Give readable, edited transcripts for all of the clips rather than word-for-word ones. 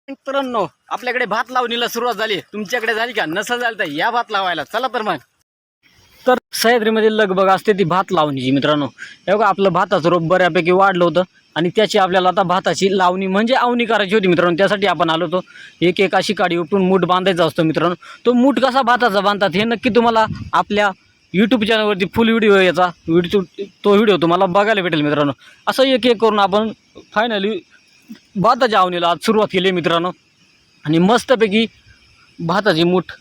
मित्रांनो, आपल्याकडे भात लावणीला सुरुवात झाली. तुमच्याकडे झाली का? नसेल झाली तर या भात लावायला चला. तर मग तर सह्याद्रीमध्ये लगबग असते ती भात लावणीची. मित्रांनो हे बघा, आपलं भाताचं रोप बऱ्यापैकी वाढलं होतं आणि त्याची आपल्याला आता भाताची लावणी म्हणजे आवणी करायची होती. मित्रांनो त्यासाठी आपण आलो होतो. एक अशी काडी उपटून मूठ बांधायचा असतो. मित्रांनो तो मूठ कसा भाताचा बांधतात हे नक्की तुम्हाला आपल्या यूट्यूब चॅनलवरती फुल व्हिडिओ याचा तो व्हिडिओ तुम्हाला बघायला भेटेल. मित्रांनो असं एक करून आपण फायनली भाताच्या आवणीला आज सुरुवात केली मित्रांनो. आणि मस्तपैकी भाताची मूठ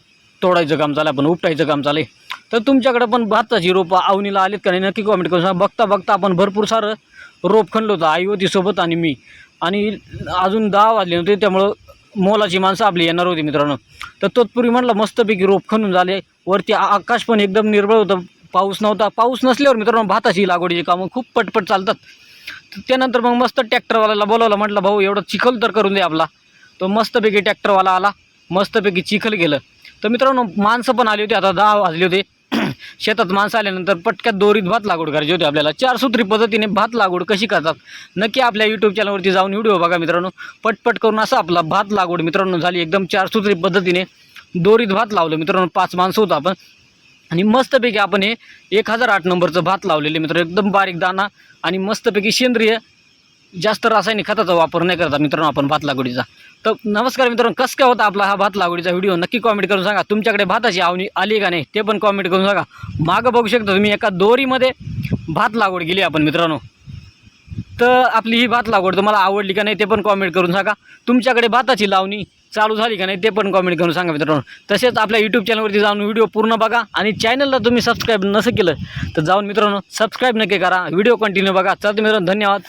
तोडायचं काम चालू, आपण उपटायचं काम चालू आहे. तर तुमच्याकडे पण भाताची रोपं आवणीला आलीत का नाही नक्की कॉमेंट करून सांगा. बघता बघता आपण भरपूर सारं रोप खणलं होतं, आई होती सोबत आणि मी. आणि अजून 10 वाजले होते, त्यामुळं मोलाची माणसं आपली येणार होती मित्रांनो. तर तत्पूर्वी म्हटलं मस्तपैकी रोप खणून झाले. वरती आकाश पण एकदम निर्मळ होतं, पाऊस नव्हता. पाऊस नसल्यावर मित्रांनो भाताची लागवडीची कामं खूप पटपट चालतात. त्यानंतर मग मस्त ट्रॅक्टरवाल्याला बोलावलं, म्हटलं भाऊ एवढं चिखल तर करून दे आपला. तो मस्तपैकी ट्रॅक्टरवाला आला, मस्तपैकी चिखल केलं. तर मित्रांनो माणसं पण आली होती, आता 10 वाजले होते. शेतात माणसं आल्यानंतर पटक्यात दोरीत भात लागवड करायची होती आपल्याला. 4 सूत्री पद्धतीने भात लागवड कशी करतात नक्की आपल्या यूट्यूब चॅनलवरती जाऊन व्हिडिओ बघा मित्रांनो. पटपट करून असं आपला भात लागवड मित्रांनो झाली एकदम 4 सूत्री पद्धतीने. दोरीत भात लावलं मित्रांनो, 5 माणसं होतं आपण. आणि मस्तपैकी आपण हे 1008 नंबरचं भात लावलेले मित्रांनो, एकदम बारीक दाणा आणि मस्तपैकी सेंद्रिय, जास्त रासायनिक खताचा वापर नाही करता मित्रांनो आपण भात लागवडीचा. तर नमस्कार मित्रांनो, कसं काय होता आपला हा भात लागवडीचा व्हिडिओ नक्की कॉमेंट करून सांगा. तुमच्याकडे भाताची आवणी आली का नाही ते पण कॉमेंट करून सांगा. मागं बघू शकता तुम्ही, एका दोरीमध्ये भात लागवड केली आपण मित्रांनो. तर आपली ही भात लागवड तुम्हाला आवडली का नाही ते पण कॉमेंट करून सांगा. तुमच्याकडे भाताची लावणी चालू झाली का नाही ते पण कॉमेंट करून सांगा मित्रांनो. तसेच आपल्या यूट्यूब चॅनलवरती जाऊन व्हिडिओ पूर्ण बघा आणि चॅनलला तुम्ही सबस्क्राईब नसं केलं तर जाऊन मित्रांनो सबस्क्राईब नक्की करा. व्हिडिओ कंटिन्यू बघा. चला मित्रांनो, धन्यवाद.